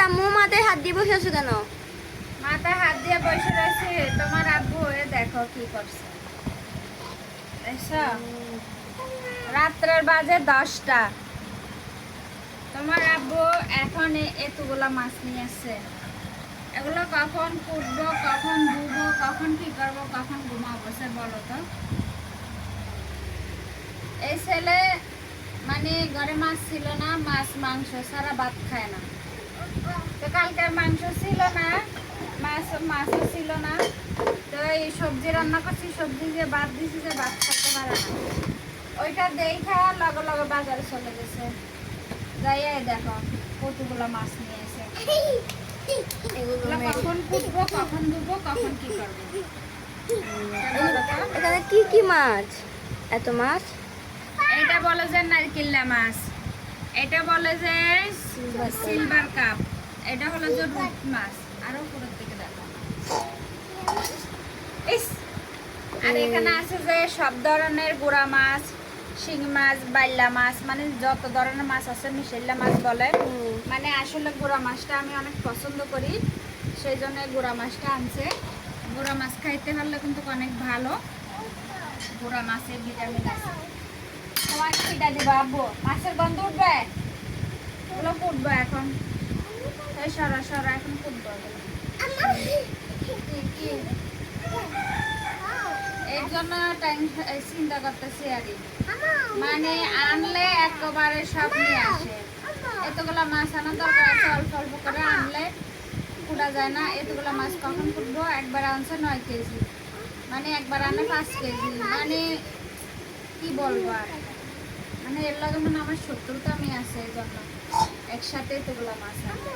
আম্মু মাথায় হাত দিয়ে বসে আছো কেন? মাথায় হাত দিয়ে বসে রয়েছে। তোমার আব্বু হয়ে দেখো কি করছে। রাত্রের বাজে 10টা। তোমার আব্বু এখন এতগুলা মাছ নিয়ে আসছে। এগুলো কখন কুটবো, কখন ধুবো, কখন কি করবো, কখন ঘুমাবো সে বলো তো। এই ছেলে মানে ঘরে মাছ ছিল না, মাছ মাংস ছাড়া ভাত খায় না। তো কালকে মাংস ছিল না, মাছও ছিল না। তো এই সবজি রান্না করছি, সবজি যে ভাত দিছি যে ভাত খাইতে পারে না। ওইটা দেখা লগে লগে বাজারে চলে গেছে। যাইয়া দেখো কতগুলো মাছ নিয়ে এসে। এগুলো কখন কুটবো, কখন ধুবো, কখন কি করবো। এখানে কি কি মাছ? এত মাছ? এটা বলে যে নারকেল্লা মাছ, এটা বলে যে সিলভার কাপ, এটা হলো যে রুট মাছ। আরো পুরোর দিকে দেখো। ইস, আর এখানে আছে যে সব ধরনের গুড়া মাছ, শিং মাছ, বাইলা মাছ, মানে যত ধরনের মাছ আছে মিশেল্লা মাছ বলে। মানে আসলে গুড়া মাছটা আমি অনেক পছন্দ করি, সেই জন্য গুড়া মাছটা আনছে। গুড়া মাছ খাইতে হলে কিন্তু অনেক ভালো, গুড়া মাছের ভিটামিন আছে। তোমার খিদা দিবা আব্বু? মাছের গন্ধ উঠবে, ওগুলো ফুটবো এখন। এই সরা সরা এখন ফুটবো ওগুলো। এর জন্য চিন্তা করতেছি আর কি। মানে আনলে একেবারে সব নিয়ে আসে। এতগুলো মাছ আনার দরকার আছে, অল্প অল্প করে আনলে ফুটা যায় না। এতগুলো মাছ কখন ফুটবো? একবার আনছে 9 কেজি, মানে একবার আনে 5 কেজি। মানে কি বলবো আর, মানে এর লাগে মানে আমার শত্রুতা আমি আছে, এই জন্য একসাথে এতগুলো মাছ আনবে।